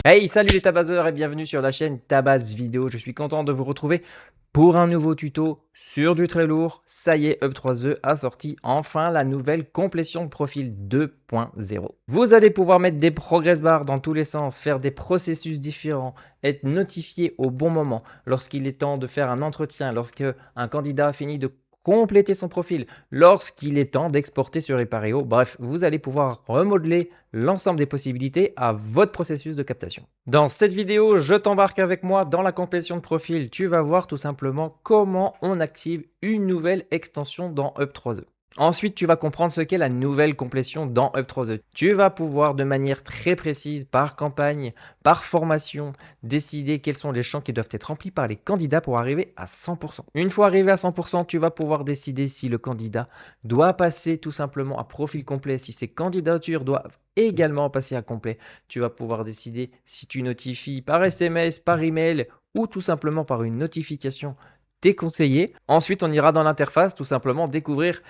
Hey, salut les tabaseurs et bienvenue sur la chaîne Tabas Vidéo. Je suis content de vous retrouver pour un nouveau tuto sur du très lourd. Ça y est, Up3E a sorti enfin la nouvelle complétion de profil 2.0. Vous allez pouvoir mettre des progress bars dans tous les sens, faire des processus différents, être notifié au bon moment lorsqu'il est temps de faire un entretien, lorsque un candidat a fini de compléter son profil, lorsqu'il est temps d'exporter sur Eparéo. Bref, vous allez pouvoir remodeler l'ensemble des possibilités à votre processus de captation. Dans cette vidéo, je t'embarque avec moi dans la complétion de profil. Tu vas voir tout simplement comment on active une nouvelle extension dans Up3E. Ensuite, tu vas comprendre ce qu'est la nouvelle complétion dans Up3E. Tu vas pouvoir de manière très précise, par campagne, par formation, décider quels sont les champs qui doivent être remplis par les candidats pour arriver à 100%. Une fois arrivé à 100%, tu vas pouvoir décider si le candidat doit passer tout simplement à profil complet, si ses candidatures doivent également passer à complet. Tu vas pouvoir décider si tu notifies par SMS, par email ou tout simplement par une notification tes conseillers. Ensuite, on ira dans l'interface tout simplement découvrir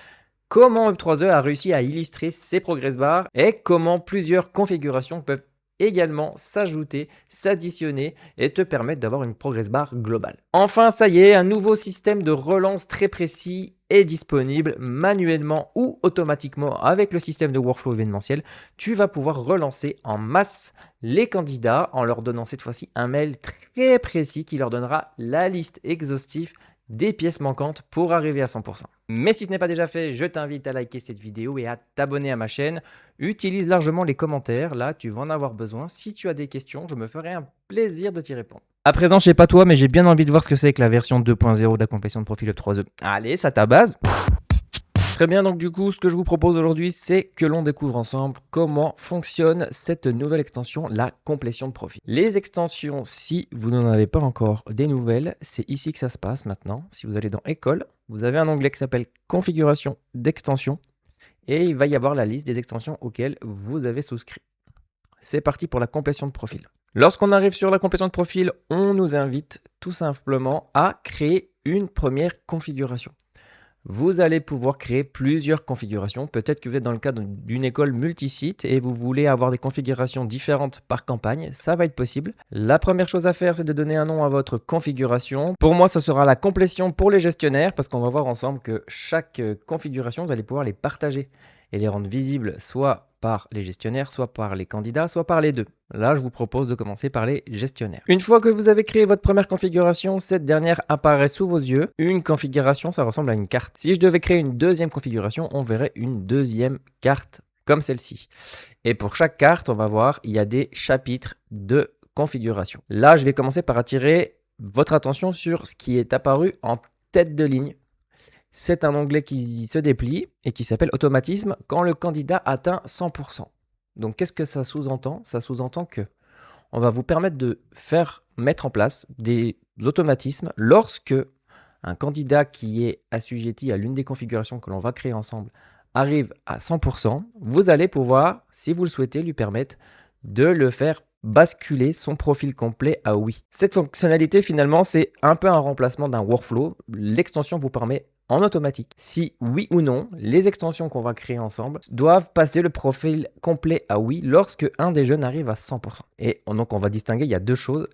comment Up3E a réussi à illustrer ses progress bars et comment plusieurs configurations peuvent également s'ajouter, s'additionner et te permettre d'avoir une progress bar globale. Enfin, ça y est, un nouveau système de relance très précis est disponible manuellement ou automatiquement avec le système de workflow événementiel. Tu vas pouvoir relancer en masse les candidats en leur donnant cette fois-ci un mail très précis qui leur donnera la liste exhaustive des pièces manquantes pour arriver à 100%. Mais si ce n'est pas déjà fait, je t'invite à liker cette vidéo et à t'abonner à ma chaîne. Utilise largement les commentaires, là tu vas en avoir besoin. Si tu as des questions, je me ferai un plaisir de t'y répondre. À présent, je sais pas toi, mais j'ai bien envie de voir ce que c'est que la version 2.0 de la complétion de profil Up3E. Allez, ça tabasse. Très bien, donc du coup, ce que je vous propose aujourd'hui, c'est que l'on découvre ensemble comment fonctionne cette nouvelle extension, la complétion de profil. Les extensions, si vous n'en avez pas encore des nouvelles, c'est ici que ça se passe maintenant. Si vous allez dans École, vous avez un onglet qui s'appelle Configuration d'extension et il va y avoir la liste des extensions auxquelles vous avez souscrit. C'est parti pour la complétion de profil. Lorsqu'on arrive sur la complétion de profil, on nous invite tout simplement à créer une première configuration. Vous allez pouvoir créer plusieurs configurations. Peut-être que vous êtes dans le cadre d'une école multisite et vous voulez avoir des configurations différentes par campagne. Ça va être possible. La première chose à faire, c'est de donner un nom à votre configuration. Pour moi, ce sera la complétion pour les gestionnaires parce qu'on va voir ensemble que chaque configuration, vous allez pouvoir les partager et les rendre visibles soit par les gestionnaires, soit par les candidats, soit par les deux. Là, je vous propose de commencer par les gestionnaires. Une fois que vous avez créé votre première configuration, cette dernière apparaît sous vos yeux. Une configuration, ça ressemble à une carte. Si je devais créer une deuxième configuration, on verrait une deuxième carte comme celle-ci. Et pour chaque carte, on va voir, il y a des chapitres de configuration. Là, je vais commencer par attirer votre attention sur ce qui est apparu en tête de ligne. C'est un onglet qui se déplie et qui s'appelle automatisme quand le candidat atteint 100%. Donc, qu'est-ce que ça sous-entend? Ça sous-entend que on va vous permettre de mettre en place des automatismes lorsque un candidat qui est assujetti à l'une des configurations que l'on va créer ensemble arrive à 100%. Vous allez pouvoir, si vous le souhaitez, lui permettre de le faire basculer son profil complet à oui. Cette fonctionnalité, finalement, c'est un peu un remplacement d'un workflow. L'extension vous permet en automatique, si oui ou non, les extensions qu'on va créer ensemble doivent passer le profil complet à oui lorsque un des jeunes arrive à 100%. Et donc on va distinguer, il y a deux choses.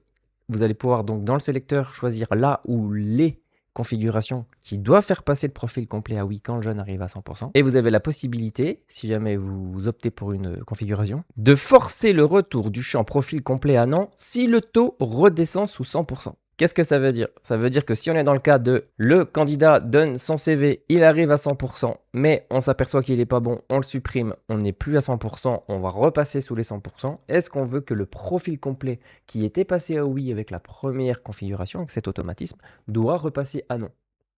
Vous allez pouvoir donc dans le sélecteur choisir là ou les configurations qui doivent faire passer le profil complet à oui quand le jeune arrive à 100%. Et vous avez la possibilité, si jamais vous optez pour une configuration, de forcer le retour du champ profil complet à non si le taux redescend sous 100%. Qu'est-ce que ça veut dire? Ça veut dire que si on est dans le cas de le candidat donne son CV, il arrive à 100%, mais on s'aperçoit qu'il n'est pas bon, on le supprime, on n'est plus à 100%, on va repasser sous les 100%. Est-ce qu'on veut que le profil complet qui était passé à oui avec la première configuration, avec cet automatisme, doit repasser à non?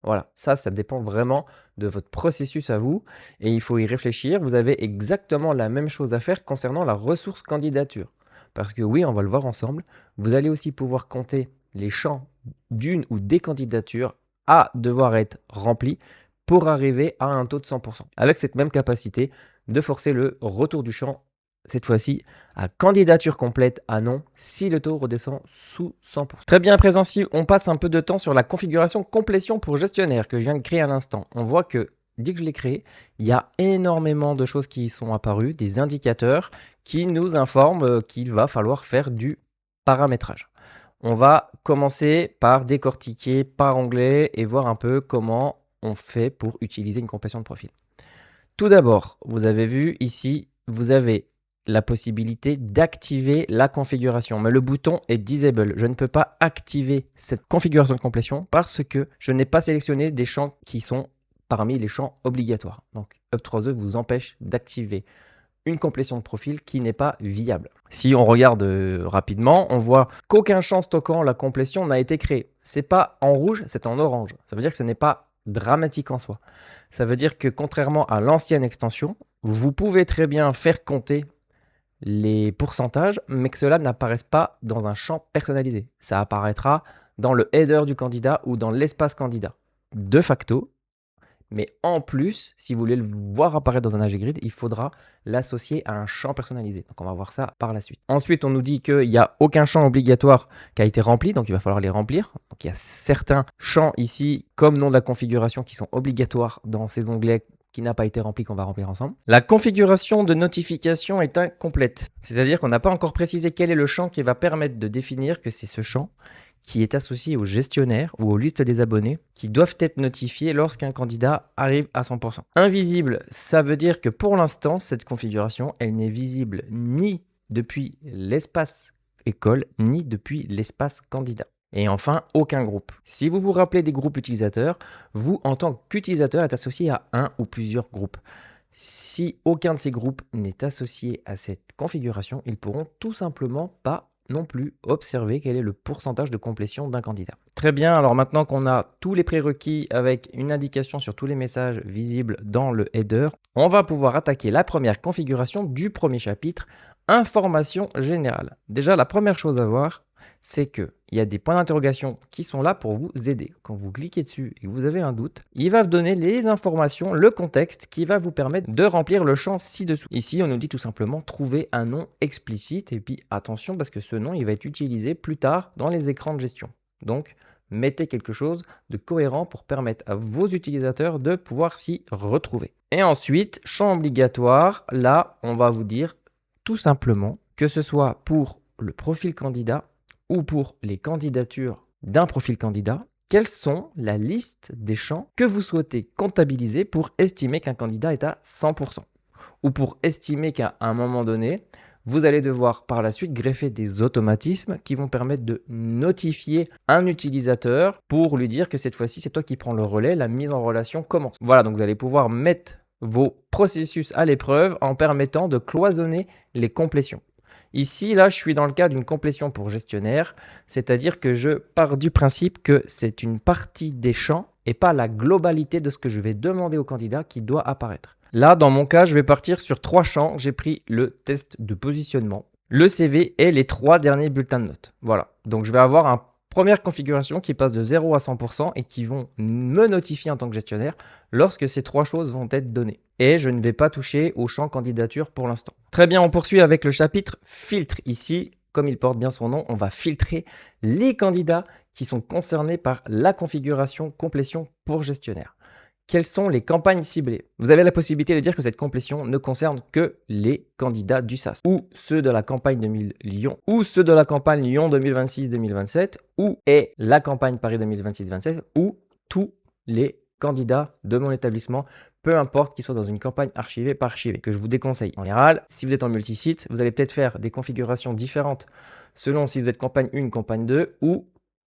Voilà, ça dépend vraiment de votre processus à vous et il faut y réfléchir. Vous avez exactement la même chose à faire concernant la ressource candidature. Parce que oui, on va le voir ensemble, vous allez aussi pouvoir compter les champs d'une ou des candidatures à devoir être remplis pour arriver à un taux de 100%. Avec cette même capacité de forcer le retour du champ, cette fois-ci à candidature complète à non, si le taux redescend sous 100%. Très bien, à présent, si on passe un peu de temps sur la configuration complétion pour gestionnaire que je viens de créer à l'instant, on voit que dès que je l'ai créé, il y a énormément de choses qui sont apparues, des indicateurs qui nous informent qu'il va falloir faire du paramétrage. On va commencer par décortiquer par onglet et voir un peu comment on fait pour utiliser une complétion de profil. Tout d'abord, vous avez vu ici, vous avez la possibilité d'activer la configuration, mais le bouton est disable. Je ne peux pas activer cette configuration de complétion parce que je n'ai pas sélectionné des champs qui sont parmi les champs obligatoires. Donc, Up3E vous empêche d'activer une complétion de profil qui n'est pas viable. Si on regarde rapidement, on voit qu'aucun champ stockant la complétion n'a été créé. C'est pas en rouge, c'est en orange. Ça veut dire que ce n'est pas dramatique en soi. Ça veut dire que contrairement à l'ancienne extension, vous pouvez très bien faire compter les pourcentages, mais que cela n'apparaisse pas dans un champ personnalisé. Ça apparaîtra dans le header du candidat ou dans l'espace candidat. De facto, mais en plus, si vous voulez le voir apparaître dans un AG Grid, il faudra l'associer à un champ personnalisé. Donc on va voir ça par la suite. Ensuite, on nous dit qu'il n'y a aucun champ obligatoire qui a été rempli, donc il va falloir les remplir. Donc il y a certains champs ici, comme nom de la configuration, qui sont obligatoires dans ces onglets qui n'a pas été rempli qu'on va remplir ensemble. La configuration de notification est incomplète. C'est-à-dire qu'on n'a pas encore précisé quel est le champ qui va permettre de définir que c'est ce champ qui est associé au gestionnaire ou aux listes des abonnés qui doivent être notifiés lorsqu'un candidat arrive à 100%. Invisible, ça veut dire que pour l'instant, cette configuration, elle n'est visible ni depuis l'espace école, ni depuis l'espace candidat. Et enfin, aucun groupe. Si vous vous rappelez des groupes utilisateurs, vous, en tant qu'utilisateur, êtes associé à un ou plusieurs groupes. Si aucun de ces groupes n'est associé à cette configuration, ils pourront tout simplement pas non plus observer quel est le pourcentage de complétion d'un candidat. Très bien, alors maintenant qu'on a tous les prérequis avec une indication sur tous les messages visibles dans le header, on va pouvoir attaquer la première configuration du premier chapitre, information générale. Déjà, la première chose à voir, c'est qu'il y a des points d'interrogation qui sont là pour vous aider. Quand vous cliquez dessus et que vous avez un doute, il va vous donner les informations, le contexte qui va vous permettre de remplir le champ ci-dessous. Ici, on nous dit tout simplement trouver un nom explicite et puis attention parce que ce nom, il va être utilisé plus tard dans les écrans de gestion. Donc, mettez quelque chose de cohérent pour permettre à vos utilisateurs de pouvoir s'y retrouver. Et ensuite, champ obligatoire, là, on va vous dire tout simplement que ce soit pour le profil candidat ou pour les candidatures d'un profil candidat, quelles sont la liste des champs que vous souhaitez comptabiliser pour estimer qu'un candidat est à 100% ou pour estimer qu'à un moment donné, vous allez devoir par la suite greffer des automatismes qui vont permettre de notifier un utilisateur pour lui dire que cette fois-ci, c'est toi qui prends le relais, la mise en relation commence. Voilà, donc vous allez pouvoir mettre vos processus à l'épreuve en permettant de cloisonner les complétions. Ici, là, je suis dans le cas d'une complétion pour gestionnaire, c'est-à-dire que je pars du principe que c'est une partie des champs et pas la globalité de ce que je vais demander au candidat qui doit apparaître. Là, dans mon cas, je vais partir sur 3 champs. J'ai pris le test de positionnement, le CV et les 3 derniers bulletins de notes. Voilà, donc je vais avoir une première configuration qui passe de 0 à 100% et qui vont me notifier en tant que gestionnaire lorsque ces 3 choses vont être données. Et je ne vais pas toucher au champ candidature pour l'instant. Très bien, on poursuit avec le chapitre filtre. Ici, comme il porte bien son nom, on va filtrer les candidats qui sont concernés par la configuration complétion pour gestionnaire. Quelles sont les campagnes ciblées? Vous avez la possibilité de dire que cette complétion ne concerne que les candidats du SAS, ou ceux de la campagne 2000 Lyon, ou ceux de la campagne Lyon 2026-2027, ou est la campagne Paris 2026-27, ou tous les candidats de mon établissement, peu importe qu'ils soient dans une campagne archivée par archivée, que je vous déconseille. En général, si vous êtes en multisite, vous allez peut-être faire des configurations différentes selon si vous êtes campagne 1, campagne 2, ou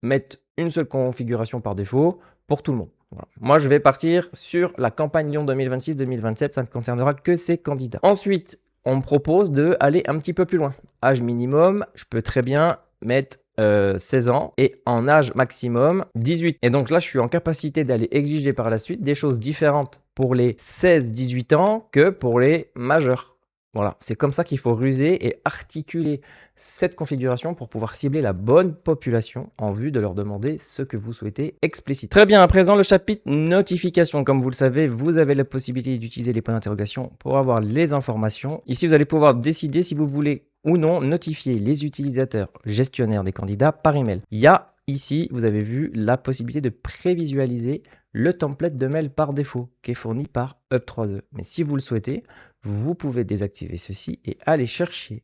mettre une seule configuration par défaut pour tout le monde. Voilà. Moi, je vais partir sur la campagne Lyon 2026-2027, ça ne concernera que ces candidats. Ensuite, on me propose d'aller un petit peu plus loin. Âge minimum, je peux très bien mettre 16 ans et en âge maximum 18. Et donc là, je suis en capacité d'aller exiger par la suite des choses différentes pour les 16-18 ans que pour les majeurs. Voilà, c'est comme ça qu'il faut ruser et articuler cette configuration pour pouvoir cibler la bonne population en vue de leur demander ce que vous souhaitez explicite. Très bien, à présent le chapitre notification. Comme vous le savez, vous avez la possibilité d'utiliser les points d'interrogation pour avoir les informations. Ici, vous allez pouvoir décider si vous voulez ou non notifier les utilisateurs gestionnaires des candidats par email. Il y a ici, vous avez vu, la possibilité de prévisualiser le template de mail par défaut qui est fourni par Up3E. Mais si vous le souhaitez, vous pouvez désactiver ceci et aller chercher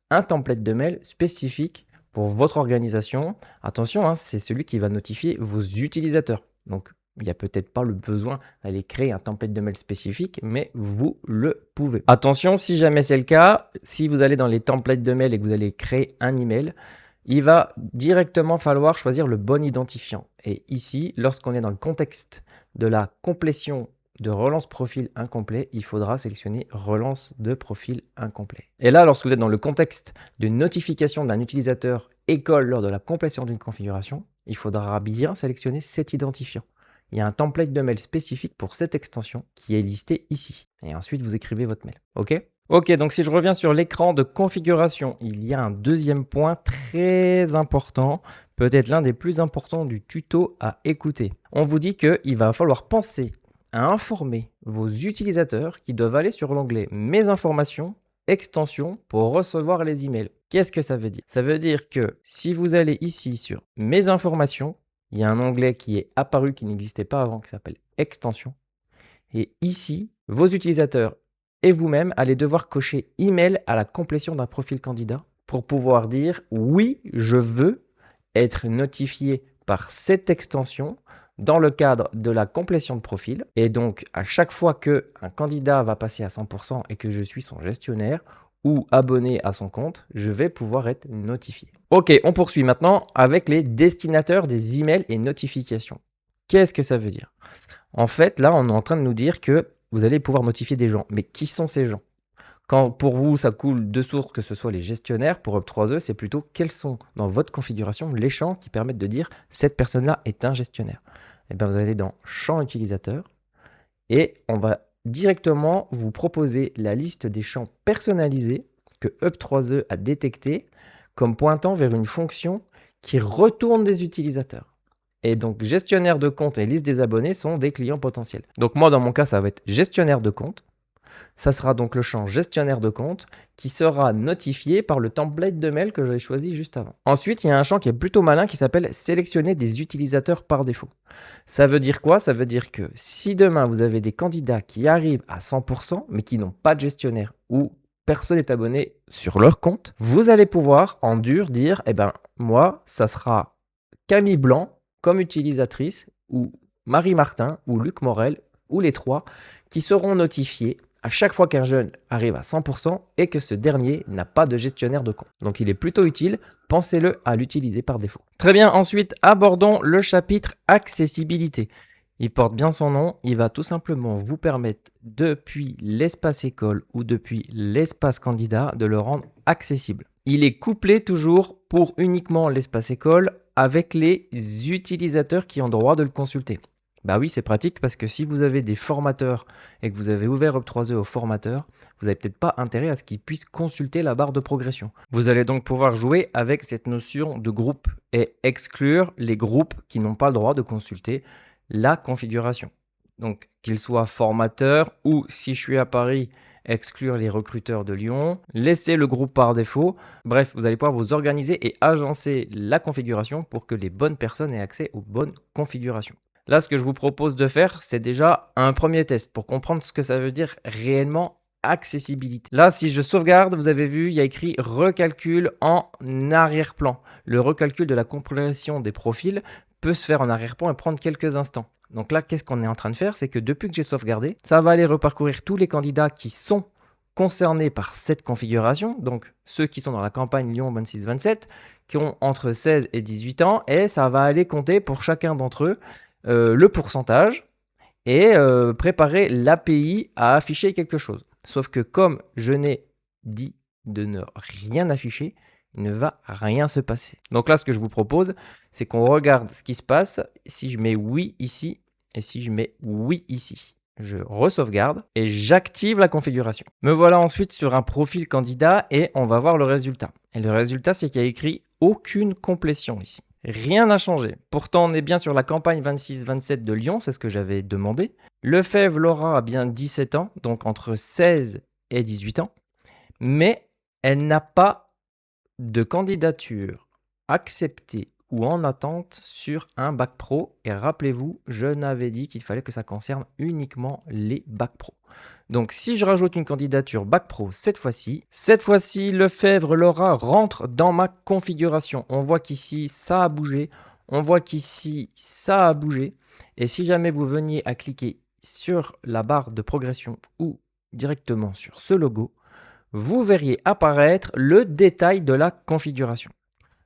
un template de mail spécifique pour votre organisation, attention, hein, c'est celui qui va notifier vos utilisateurs. Donc, il n'y a peut-être pas le besoin d'aller créer un template de mail spécifique, mais vous le pouvez. Attention, si jamais c'est le cas, si vous allez dans les templates de mail et que vous allez créer un email, il va directement falloir choisir le bon identifiant. Et ici, lorsqu'on est dans le contexte de la complétion de relance profil incomplet, il faudra sélectionner relance de profil incomplet. Et là, lorsque vous êtes dans le contexte de notification d'un utilisateur école lors de la complétion d'une configuration, il faudra bien sélectionner cet identifiant. Il y a un template de mail spécifique pour cette extension qui est listé ici. Et ensuite, vous écrivez votre mail. OK ? Ok, donc si je reviens sur l'écran de configuration, il y a un deuxième point très important, peut-être l'un des plus importants du tuto à écouter. On vous dit qu'il va falloir penser à informer vos utilisateurs qui doivent aller sur l'onglet « Mes informations » extension pour recevoir les emails. Qu'est-ce que ça veut dire? Ça veut dire que si vous allez ici sur « Mes informations », il y a un onglet qui est apparu qui n'existait pas avant qui s'appelle « Extension ». Et ici, vos utilisateurs et vous-même allez devoir cocher « Email à la complétion d'un profil candidat » pour pouvoir dire « Oui, je veux être notifié par cette extension » dans le cadre de la complétion de profil. Et donc, à chaque fois qu'un candidat va passer à 100% et que je suis son gestionnaire ou abonné à son compte, je vais pouvoir être notifié. Ok, on poursuit maintenant avec les destinataires des emails et notifications. Qu'est-ce que ça veut dire? En fait, là, on est en train de nous dire que vous allez pouvoir notifier des gens. Mais qui sont ces gens? Quand pour vous, ça coule de sources, que ce soit les gestionnaires, pour Up3E, c'est plutôt quels sont dans votre configuration les champs qui permettent de dire cette personne-là est un gestionnaire. Et bien, vous allez dans champ utilisateur et on va directement vous proposer la liste des champs personnalisés que Up3E a détectés comme pointant vers une fonction qui retourne des utilisateurs. Et donc, gestionnaire de compte et liste des abonnés sont des clients potentiels. Donc moi, dans mon cas, ça va être gestionnaire de compte. Ça sera donc le champ gestionnaire de compte qui sera notifié par le template de mail que j'ai choisi juste avant. Ensuite, il y a un champ qui est plutôt malin qui s'appelle sélectionner des utilisateurs par défaut. Ça veut dire quoi? Ça veut dire que si demain vous avez des candidats qui arrivent à 100% mais qui n'ont pas de gestionnaire ou personne n'est abonné sur leur compte, vous allez pouvoir en dur dire, eh ben moi, ça sera Camille Blanc comme utilisatrice ou Marie Martin ou Luc Morel ou les trois qui seront notifiés à chaque fois qu'un jeune arrive à 100% et que ce dernier n'a pas de gestionnaire de compte. Donc il est plutôt utile, pensez-le à l'utiliser par défaut. Très bien, ensuite abordons le chapitre accessibilité. Il porte bien son nom, il va tout simplement vous permettre depuis l'espace école ou depuis l'espace candidat de le rendre accessible. Il est couplé toujours pour uniquement l'espace école avec les utilisateurs qui ont droit de le consulter. Bah oui, c'est pratique parce que si vous avez des formateurs et que vous avez ouvert Up3E aux formateurs, vous n'avez peut-être pas intérêt à ce qu'ils puissent consulter la barre de progression. Vous allez donc pouvoir jouer avec cette notion de groupe et exclure les groupes qui n'ont pas le droit de consulter la configuration. Donc qu'ils soient formateurs ou si je suis à Paris, exclure les recruteurs de Lyon, laisser le groupe par défaut. Bref, vous allez pouvoir vous organiser et agencer la configuration pour que les bonnes personnes aient accès aux bonnes configurations. Là, ce que je vous propose de faire, c'est déjà un premier test pour comprendre ce que ça veut dire réellement accessibilité. Là, si je sauvegarde, vous avez vu, il y a écrit recalcul en arrière-plan. Le recalcul de la complétion des profils peut se faire en arrière-plan et prendre quelques instants. Donc là, qu'est-ce qu'on est en train de faire? C'est que depuis que j'ai sauvegardé, ça va aller reparcourir tous les candidats qui sont concernés par cette configuration, donc ceux qui sont dans la campagne Lyon 26-27, qui ont entre 16 et 18 ans, et ça va aller compter pour chacun d'entre eux le pourcentage et préparer l'API à afficher quelque chose. Sauf que comme je n'ai dit de ne rien afficher, il ne va rien se passer. Donc là, ce que je vous propose, c'est qu'on regarde ce qui se passe si je mets oui ici et si je mets oui ici. Je re-sauvegarde et j'active la configuration. Me voilà ensuite sur un profil candidat et on va voir le résultat. Et le résultat, c'est qu'il y a écrit aucune complétion ici. Rien n'a changé. Pourtant, on est bien sur la campagne 26-27 de Lyon, c'est ce que j'avais demandé. Lefebvre Laura a bien 17 ans, donc entre 16 et 18 ans, mais elle n'a pas de candidature acceptée ou en attente sur un bac pro. Et rappelez-vous, je n'avais dit qu'il fallait que ça concerne uniquement les bacs pro. Donc si je rajoute une candidature bac pro cette fois-ci, Lefebvre-Laura rentre dans ma configuration. On voit qu'ici, ça a bougé. On voit qu'ici, ça a bougé. Et si jamais vous veniez à cliquer sur la barre de progression ou directement sur ce logo, vous verriez apparaître le détail de la configuration.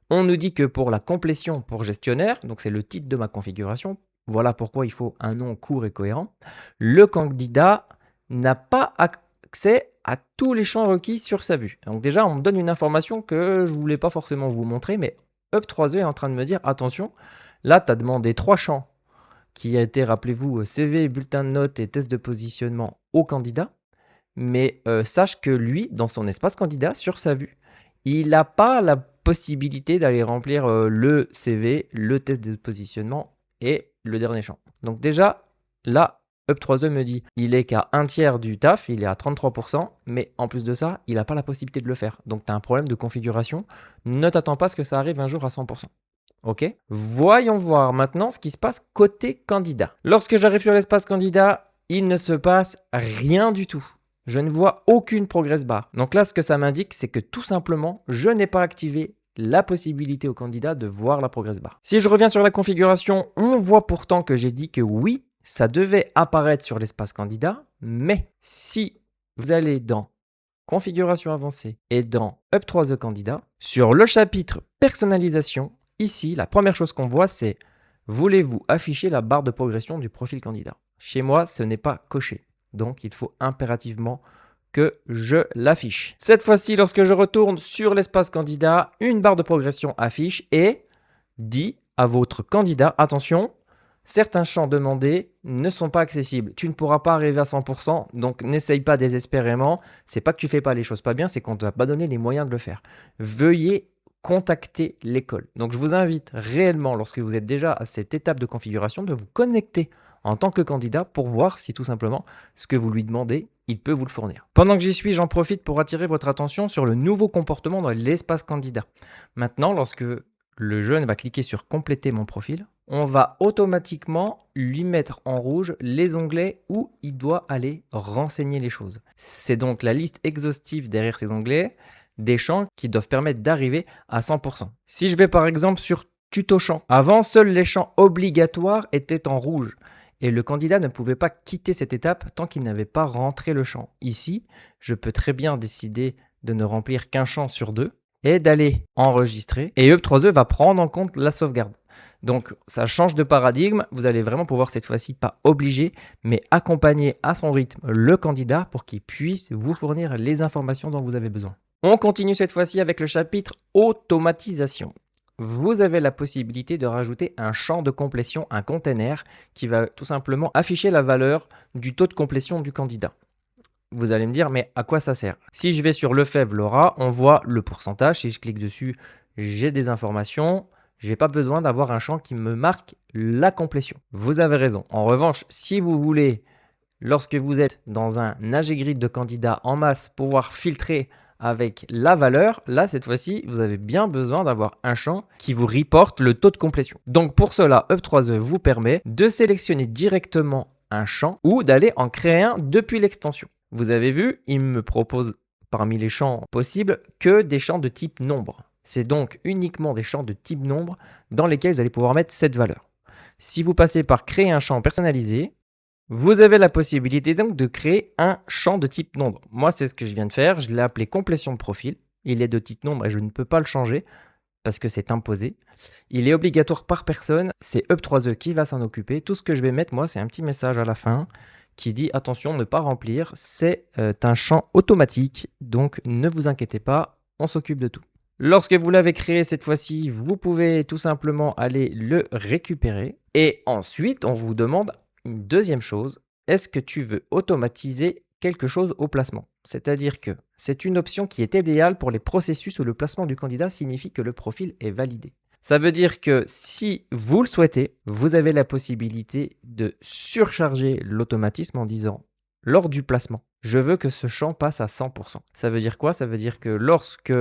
On nous dit que pour la complétion pour gestionnaire, donc c'est le titre de ma configuration, voilà pourquoi il faut un nom court et cohérent, le candidat n'a pas accès à tous les champs requis sur sa vue. Donc déjà, on me donne une information que je ne voulais pas forcément vous montrer, mais Up3E est en train de me dire, attention, là, tu as demandé 3 champs qui a été, rappelez-vous, CV, bulletin de notes et test de positionnement au candidat. Mais sache que lui, dans son espace candidat, sur sa vue, il n'a pas la possibilité d'aller remplir le CV, le test de positionnement et le dernier champ. Donc déjà, là, Up3E me dit il est qu'à un tiers du taf, il est à 33%, mais en plus de ça, il n'a pas la possibilité de le faire. Donc tu as un problème de configuration. Ne t'attends pas à ce que ça arrive un jour à 100%. Ok. Voyons voir maintenant ce qui se passe côté candidat. Lorsque j'arrive sur l'espace candidat, il ne se passe rien du tout. Je ne vois aucune progress bar. Donc là, ce que ça m'indique, c'est que tout simplement, je n'ai pas activé la possibilité au candidat de voir la progress bar. Si je reviens sur la configuration, on voit pourtant que j'ai dit que oui, ça devait apparaître sur l'espace candidat, mais si vous allez dans configuration avancée et dans Up3E candidat, sur le chapitre personnalisation, ici, la première chose qu'on voit, c'est voulez-vous afficher la barre de progression du profil candidat? Chez moi, ce n'est pas coché. Donc, il faut impérativement que je l'affiche. Cette fois-ci, lorsque je retourne sur l'espace candidat, une barre de progression affiche et dit à votre candidat, attention, certains champs demandés ne sont pas accessibles. Tu ne pourras pas arriver à 100%, donc n'essaye pas désespérément. C'est pas que tu fais pas les choses pas bien, c'est qu'on ne t'a pas donné les moyens de le faire. Veuillez contacter l'école. Donc, je vous invite réellement, lorsque vous êtes déjà à cette étape de configuration, de vous connecter en tant que candidat pour voir si tout simplement ce que vous lui demandez, il peut vous le fournir. Pendant que j'y suis, j'en profite pour attirer votre attention sur le nouveau comportement dans l'espace candidat. Maintenant, lorsque le jeune va cliquer sur compléter mon profil, on va automatiquement lui mettre en rouge les onglets où il doit aller renseigner les choses. C'est donc la liste exhaustive derrière ces onglets des champs qui doivent permettre d'arriver à 100%. Si je vais par exemple sur tuto champ, avant, seuls les champs obligatoires étaient en rouge. Et le candidat ne pouvait pas quitter cette étape tant qu'il n'avait pas rentré le champ. Ici, je peux très bien décider de ne remplir qu'un champ sur 2 et d'aller enregistrer. Et Up3E va prendre en compte la sauvegarde. Donc, ça change de paradigme. Vous allez vraiment pouvoir cette fois-ci pas obliger, mais accompagner à son rythme le candidat pour qu'il puisse vous fournir les informations dont vous avez besoin. On continue cette fois-ci avec le chapitre automatisation. Vous avez la possibilité de rajouter un champ de complétion, un container, qui va tout simplement afficher la valeur du taux de complétion du candidat. Vous allez me dire, mais à quoi ça sert? Si je vais sur Lefebvre-Laura, on voit le pourcentage. Si je clique dessus, j'ai des informations. Je n'ai pas besoin d'avoir un champ qui me marque la complétion. Vous avez raison. En revanche, si vous voulez, lorsque vous êtes dans un AG Grid de candidats en masse, pouvoir filtrer avec la valeur, là, cette fois-ci, vous avez bien besoin d'avoir un champ qui vous reporte le taux de complétion. Donc, pour cela, Up3E vous permet de sélectionner directement un champ ou d'aller en créer un depuis l'extension. Vous avez vu, il me propose parmi les champs possibles que des champs de type nombre. C'est donc uniquement des champs de type nombre dans lesquels vous allez pouvoir mettre cette valeur. Si vous passez par créer un champ personnalisé, vous avez la possibilité donc de créer un champ de type nombre. Moi, c'est ce que je viens de faire. Je l'ai appelé complétion de profil. Il est de type nombre et je ne peux pas le changer parce que c'est imposé. Il est obligatoire par personne. C'est Up3E qui va s'en occuper. Tout ce que je vais mettre, moi, c'est un petit message à la fin qui dit attention, ne pas remplir. C'est un champ automatique. Donc, ne vous inquiétez pas, on s'occupe de tout. Lorsque vous l'avez créé cette fois-ci, vous pouvez tout simplement aller le récupérer. Et ensuite, on vous demande une deuxième chose, est-ce que tu veux automatiser quelque chose au placement? C'est-à-dire que c'est une option qui est idéale pour les processus où le placement du candidat signifie que le profil est validé. Ça veut dire que si vous le souhaitez, vous avez la possibilité de surcharger l'automatisme en disant lors du placement, je veux que ce champ passe à 100%. Ça veut dire quoi? Ça veut dire que lorsque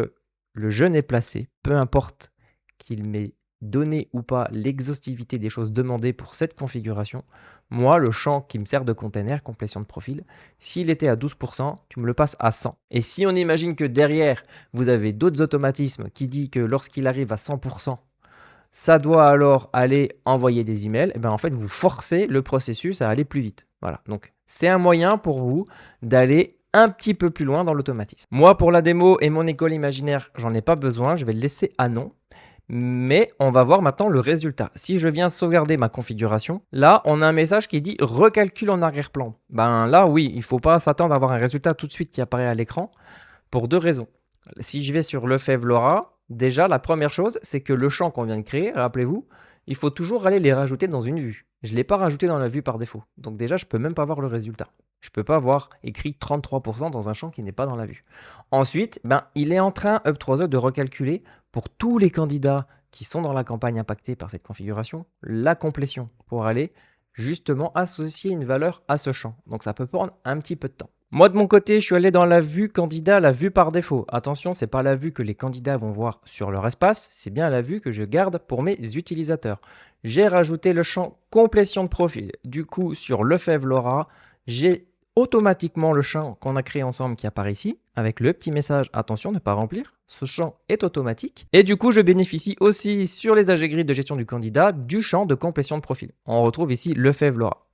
le jeune est placé, peu importe qu'il m'ait donner ou pas l'exhaustivité des choses demandées pour cette configuration, moi, le champ qui me sert de container, complétion de profil, s'il était à 12%, tu me le passes à 100. Et si on imagine que derrière, vous avez d'autres automatismes qui disent que lorsqu'il arrive à 100%, ça doit alors aller envoyer des emails, et bien en fait, vous forcez le processus à aller plus vite. Voilà, donc c'est un moyen pour vous d'aller un petit peu plus loin dans l'automatisme. Moi, pour la démo et mon école imaginaire, j'en ai pas besoin, je vais le laisser à non. Mais on va voir maintenant le résultat. Si je viens sauvegarder ma configuration, là, on a un message qui dit « Recalcul en arrière-plan ». Ben là, oui, il ne faut pas s'attendre à avoir un résultat tout de suite qui apparaît à l'écran pour deux raisons. Si je vais sur Lefebvre-Laura, déjà, la première chose, c'est que le champ qu'on vient de créer, rappelez-vous, il faut toujours aller les rajouter dans une vue. Je ne l'ai pas rajouté dans la vue par défaut. Donc déjà, je ne peux même pas voir le résultat. Je ne peux pas avoir écrit 33% dans un champ qui n'est pas dans la vue. Ensuite, il est en train, Up3E, de recalculer pour tous les candidats qui sont dans la campagne impactée par cette configuration, la complétion pour aller justement associer une valeur à ce champ. Donc ça peut prendre un petit peu de temps. Moi, de mon côté, je suis allé dans la vue candidat, la vue par défaut. Attention, ce n'est pas la vue que les candidats vont voir sur leur espace, c'est bien la vue que je garde pour mes utilisateurs. J'ai rajouté le champ complétion de profil. Du coup, sur Lefebvre-Laura, j'ai automatiquement le champ qu'on a créé ensemble qui apparaît ici, avec le petit message « Attention, ne pas remplir ». Ce champ est automatique. Et du coup, je bénéficie aussi sur les AG Grid de gestion du candidat du champ de complétion de profil. On retrouve ici Lefebvre-Laura.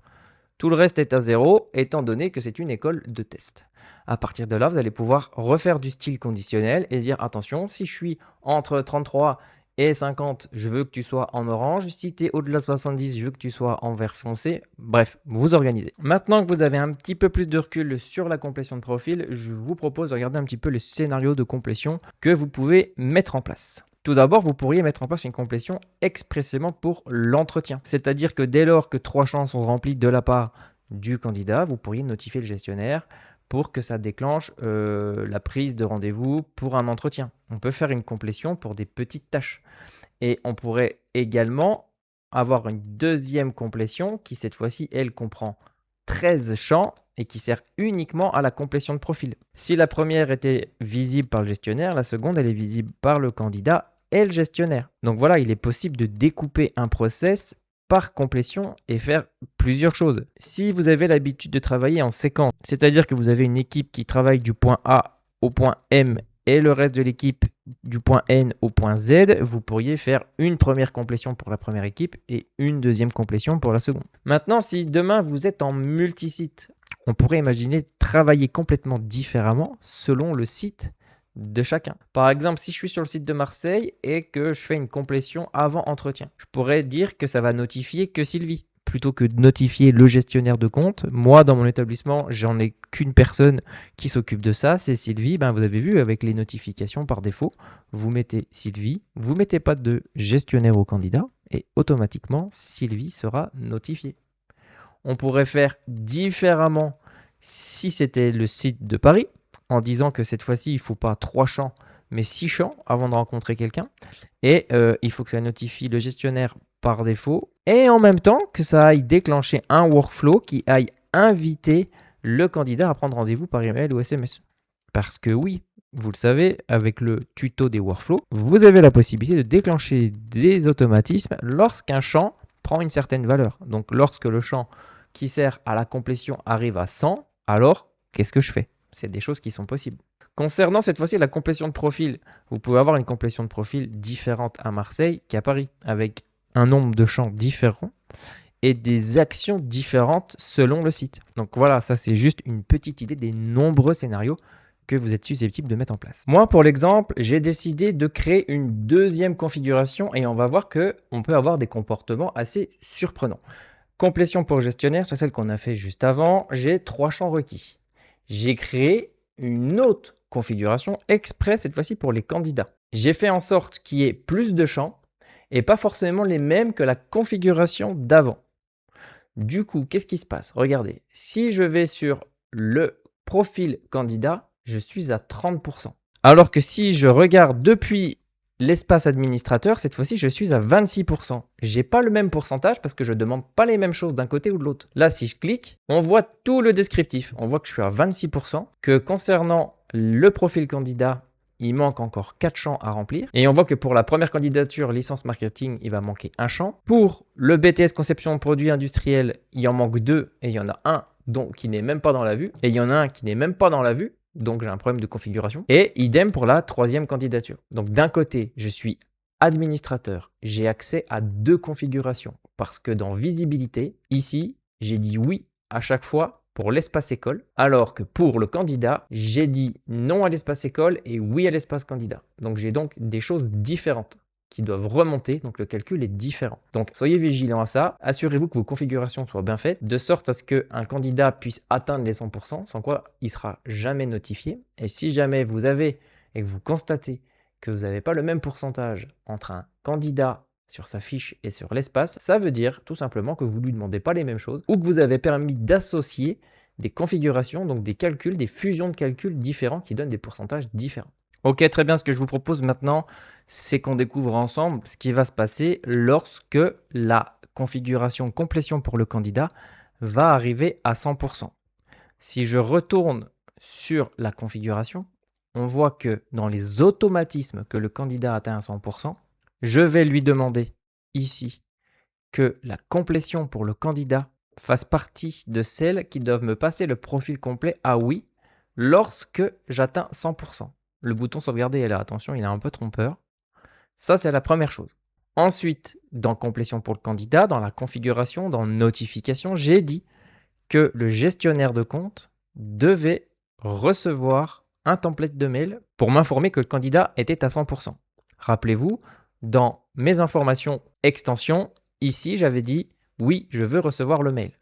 Tout le reste est à 0, étant donné que c'est une école de test. À partir de là, vous allez pouvoir refaire du style conditionnel et dire attention, si je suis entre 33 et 50, je veux que tu sois en orange. Si tu es au-delà de 70, je veux que tu sois en vert foncé. Bref, vous organisez. Maintenant que vous avez un petit peu plus de recul sur la complétion de profil, je vous propose de regarder un petit peu les scénarios de complétion que vous pouvez mettre en place. Tout d'abord, vous pourriez mettre en place une complétion expressément pour l'entretien. C'est-à-dire que dès lors que 3 champs sont remplis de la part du candidat, vous pourriez notifier le gestionnaire pour que ça déclenche la prise de rendez-vous pour un entretien. On peut faire une complétion pour des petites tâches. Et on pourrait également avoir une deuxième complétion qui, cette fois-ci, elle comprend 13 champs et qui sert uniquement à la complétion de profil. Si la première était visible par le gestionnaire, la seconde, elle est visible par le candidat et le gestionnaire. Donc voilà, il est possible de découper un process par complétion et faire plusieurs choses. Si vous avez l'habitude de travailler en séquence, c'est-à-dire que vous avez une équipe qui travaille du point A au point M et le reste de l'équipe du point N au point Z, vous pourriez faire une première complétion pour la première équipe et une deuxième complétion pour la seconde. Maintenant, si demain vous êtes en multisite, on pourrait imaginer travailler complètement différemment selon le site de chacun. Par exemple, si je suis sur le site de Marseille et que je fais une complétion avant entretien, je pourrais dire que ça va notifier que Sylvie. Plutôt que de notifier le gestionnaire de compte, moi, dans mon établissement, j'en ai qu'une personne qui s'occupe de ça, c'est Sylvie. Vous avez vu, avec les notifications par défaut, vous mettez Sylvie, vous ne mettez pas de gestionnaire au candidat et automatiquement, Sylvie sera notifiée. On pourrait faire différemment si c'était le site de Paris, en disant que cette fois-ci, il ne faut pas 3 champs, mais 6 champs avant de rencontrer quelqu'un. Et il faut que ça notifie le gestionnaire par défaut. Et en même temps, que ça aille déclencher un workflow qui aille inviter le candidat à prendre rendez-vous par email ou SMS. Parce que oui, vous le savez, avec le tuto des workflows, vous avez la possibilité de déclencher des automatismes lorsqu'un champ prend une certaine valeur. Donc lorsque le champ qui sert à la complétion arrive à 100, alors qu'est-ce que je fais ? C'est des choses qui sont possibles. Concernant cette fois-ci la complétion de profil, vous pouvez avoir une complétion de profil différente à Marseille qu'à Paris, avec un nombre de champs différents et des actions différentes selon le site. Donc voilà, ça c'est juste une petite idée des nombreux scénarios que vous êtes susceptible de mettre en place. Moi, pour l'exemple, j'ai décidé de créer une deuxième configuration et on va voir qu'on peut avoir des comportements assez surprenants. Complétion pour gestionnaire, c'est celle qu'on a fait juste avant. J'ai 3 champs requis. J'ai créé une autre configuration exprès cette fois-ci pour les candidats. J'ai fait en sorte qu'il y ait plus de champs et pas forcément les mêmes que la configuration d'avant. Du coup, qu'est-ce qui se passe? Regardez, si je vais sur le profil candidat, je suis à 30%. Alors que si je regarde depuis l'espace administrateur, cette fois-ci, je suis à 26%. Je n'ai pas le même pourcentage parce que je ne demande pas les mêmes choses d'un côté ou de l'autre. Là, si je clique, on voit tout le descriptif. On voit que je suis à 26%, que concernant le profil candidat, il manque encore 4 champs à remplir. Et on voit que pour la première candidature, licence marketing, il va manquer un champ. Pour le BTS conception de produits industriels, il en manque 2 et il y en a un qui n'est même pas dans la vue. Et il y en a un qui n'est même pas dans la vue. Donc, j'ai un problème de configuration. Et idem pour la troisième candidature. Donc, d'un côté, je suis administrateur. J'ai accès à 2 configurations parce que dans visibilité, ici, j'ai dit oui à chaque fois pour l'espace école, alors que pour le candidat, j'ai dit non à l'espace école et oui à l'espace candidat. Donc, j'ai donc des choses différentes qui doivent remonter, donc le calcul est différent. Donc, soyez vigilants à ça, assurez-vous que vos configurations soient bien faites, de sorte à ce qu'un candidat puisse atteindre les 100%, sans quoi il ne sera jamais notifié. Et si jamais vous avez et que vous constatez que vous n'avez pas le même pourcentage entre un candidat sur sa fiche et sur l'espace, ça veut dire tout simplement que vous ne lui demandez pas les mêmes choses ou que vous avez permis d'associer des configurations, donc des calculs, des fusions de calculs différents qui donnent des pourcentages différents. Ok, très bien. Ce que je vous propose maintenant, c'est qu'on découvre ensemble ce qui va se passer lorsque la configuration complétion pour le candidat va arriver à 100%. Si je retourne sur la configuration, on voit que dans les automatismes que le candidat atteint à 100%, je vais lui demander ici que la complétion pour le candidat fasse partie de celles qui doivent me passer le profil complet à oui lorsque j'atteins 100%. Le bouton sauvegarder est là, attention, il est un peu trompeur. Ça, c'est la première chose. Ensuite, dans complétion pour le candidat, dans la configuration, dans notification, j'ai dit que le gestionnaire de compte devait recevoir un template de mail pour m'informer que le candidat était à 100%. Rappelez-vous, dans mes informations extension, ici, j'avais dit oui, je veux recevoir le mail.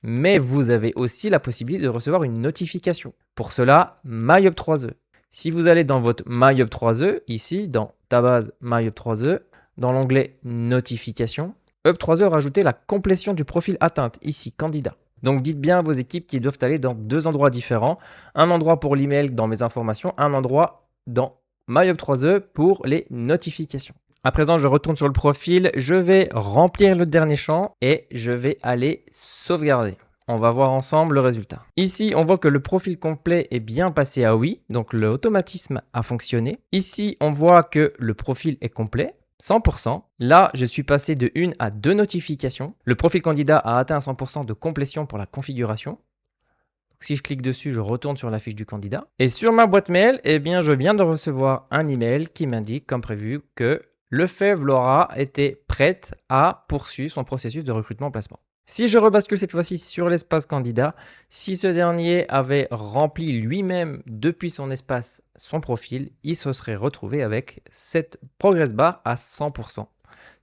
Mais vous avez aussi la possibilité de recevoir une notification. Pour cela, MyUp3E. Si vous allez dans votre MyUp3E, ici, dans ta base MyUp3E, dans l'onglet Notification, Up3E a rajouté la complétion du profil atteinte, ici, candidat. Donc dites bien à vos équipes qu'ils doivent aller dans 2 endroits différents. Un endroit pour l'email dans mes informations, un endroit dans MyUp3E pour les notifications. À présent, je retourne sur le profil, je vais remplir le dernier champ et je vais aller sauvegarder. On va voir ensemble le résultat. Ici, on voit que le profil complet est bien passé à oui, donc l'automatisme a fonctionné. Ici, on voit que le profil est complet, 100%. Là, je suis passé de 1 à 2 notifications. Le profil candidat a atteint 100% de complétion pour la configuration. Donc, si je clique dessus, je retourne sur la fiche du candidat. Et sur ma boîte mail, eh bien, je viens de recevoir un email qui m'indique, comme prévu, que Lefebvre Laura était prête à poursuivre son processus de recrutement-placement. Si je rebascule cette fois-ci sur l'espace candidat, si ce dernier avait rempli lui-même depuis son espace son profil, il se serait retrouvé avec cette progress bar à 100%.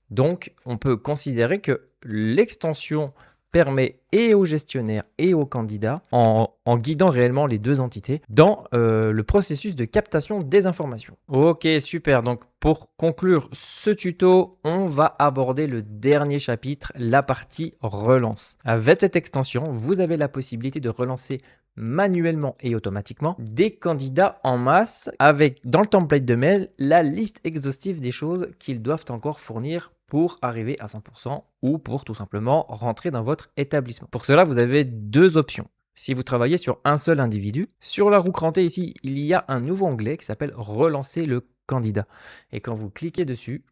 Donc, on peut considérer que l'extension permet et aux gestionnaires et aux candidats, en guidant réellement les 2 entités, dans le processus de captation des informations. Ok, super. Donc, pour conclure ce tuto, on va aborder le dernier chapitre, la partie relance. Avec cette extension, vous avez la possibilité de relancer manuellement et automatiquement des candidats en masse avec, dans le template de mail, la liste exhaustive des choses qu'ils doivent encore fournir pour arriver à 100% ou pour tout simplement rentrer dans votre établissement. Pour cela, vous avez 2 options. Si vous travaillez sur un seul individu, sur la roue crantée ici, il y a un nouveau onglet qui s'appelle Relancer le candidat. Et quand vous cliquez dessus,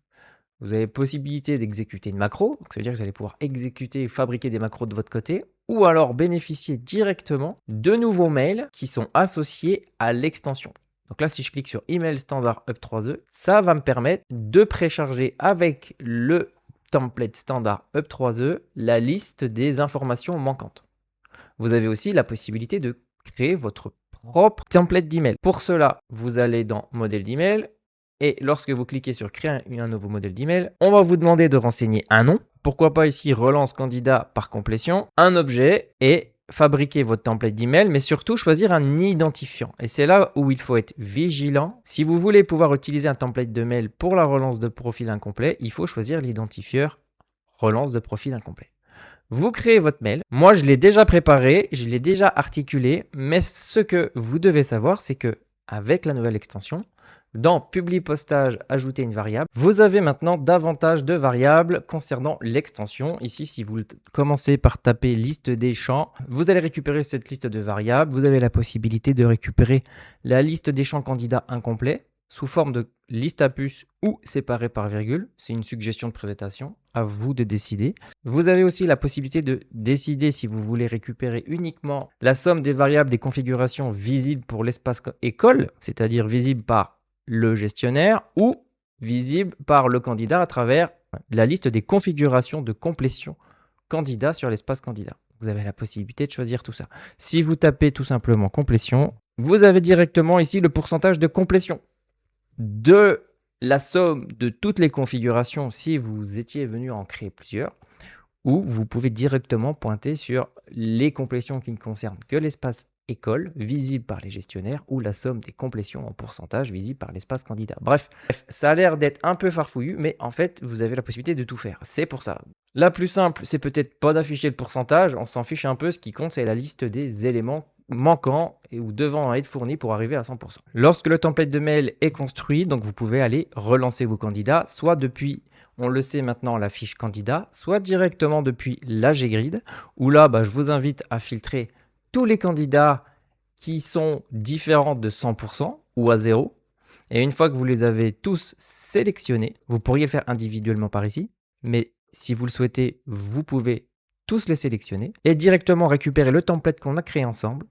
vous avez possibilité d'exécuter une macro. Donc ça veut dire que vous allez pouvoir exécuter et fabriquer des macros de votre côté ou alors bénéficier directement de nouveaux mails qui sont associés à l'extension. Donc là, si je clique sur Email Standard Up3E, ça va me permettre de précharger avec le template standard Up3E la liste des informations manquantes. Vous avez aussi la possibilité de créer votre propre template d'email. Pour cela, vous allez dans Modèle d'email et lorsque vous cliquez sur Créer un nouveau modèle d'email, on va vous demander de renseigner un nom. Pourquoi pas ici relance candidat par complétion, un objet et fabriquer votre template d'email, mais surtout choisir un identifiant. Et c'est là où il faut être vigilant. Si vous voulez pouvoir utiliser un template de mail pour la relance de profil incomplet, il faut choisir l'identifieur relance de profil incomplet. Vous créez votre mail. Moi, je l'ai déjà préparé, je l'ai déjà articulé, mais ce que vous devez savoir, c'est que avec la nouvelle extension, dans publi postage, ajouter une variable, vous avez maintenant davantage de variables concernant l'extension. Ici, si vous commencez par taper liste des champs, vous allez récupérer cette liste de variables. Vous avez la possibilité de récupérer la liste des champs candidats incomplets sous forme de liste à puce ou séparée par virgule. C'est une suggestion de présentation, à vous de décider. Vous avez aussi la possibilité de décider si vous voulez récupérer uniquement la somme des variables des configurations visibles pour l'espace école, c'est-à-dire visible par le gestionnaire ou visible par le candidat à travers la liste des configurations de complétion candidat sur l'espace candidat. Vous avez la possibilité de choisir tout ça. Si vous tapez tout simplement complétion, vous avez directement ici le pourcentage de complétion de la somme de toutes les configurations si vous étiez venu en créer plusieurs, ou vous pouvez directement pointer sur les complétions qui ne concernent que l'espace école, visible par les gestionnaires, ou la somme des complétions en pourcentage visible par l'espace candidat. Bref, ça a l'air d'être un peu farfouillu, mais en fait, vous avez la possibilité de tout faire. C'est pour ça. La plus simple, c'est peut-être pas d'afficher le pourcentage, on s'en fiche un peu, ce qui compte, c'est la liste des éléments manquants et ou devant être fournis pour arriver à 100%. Lorsque le template de mail est construit, donc vous pouvez aller relancer vos candidats, soit depuis, on le sait maintenant, la fiche candidat, soit directement depuis l'AG Grid, où là, je vous invite à filtrer tous les candidats qui sont différents de 100% ou à 0. Et une fois que vous les avez tous sélectionnés, vous pourriez le faire individuellement par ici, mais si vous le souhaitez, vous pouvez tous les sélectionner et directement récupérer le template qu'on a créé ensemble.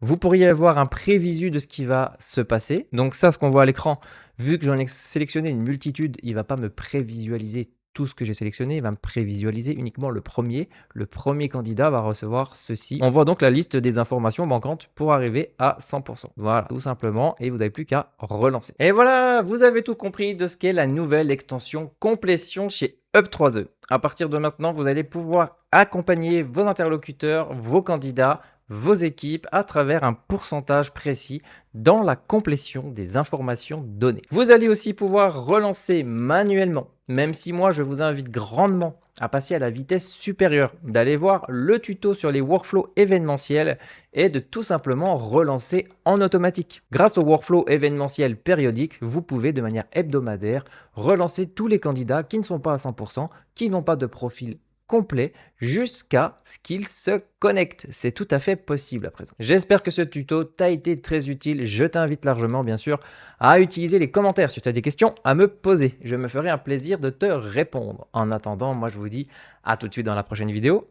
Vous pourriez avoir un prévisu de ce qui va se passer. Donc ça, ce qu'on voit à l'écran, vu que j'en ai sélectionné une multitude, il ne va pas me prévisualiser tout ce que j'ai sélectionné, il va me prévisualiser uniquement le premier. Le premier candidat va recevoir ceci. On voit donc la liste des informations manquantes pour arriver à 100%. Voilà, tout simplement, et vous n'avez plus qu'à relancer. Et voilà, vous avez tout compris de ce qu'est la nouvelle extension complétion chez Up3E. À partir de maintenant, vous allez pouvoir accompagner vos interlocuteurs, vos candidats, vos équipes à travers un pourcentage précis dans la complétion des informations données. Vous allez aussi pouvoir relancer manuellement, même si moi je vous invite grandement à passer à la vitesse supérieure, d'aller voir le tuto sur les workflows événementiels et de tout simplement relancer en automatique. Grâce au workflow événementiel périodique, vous pouvez de manière hebdomadaire relancer tous les candidats qui ne sont pas à 100%, qui n'ont pas de profil complet jusqu'à ce qu'il se connecte. C'est tout à fait possible à présent. J'espère que ce tuto t'a été très utile. Je t'invite largement, bien sûr, à utiliser les commentaires si tu as des questions à me poser. Je me ferai un plaisir de te répondre. En attendant, moi je vous dis à tout de suite dans la prochaine vidéo.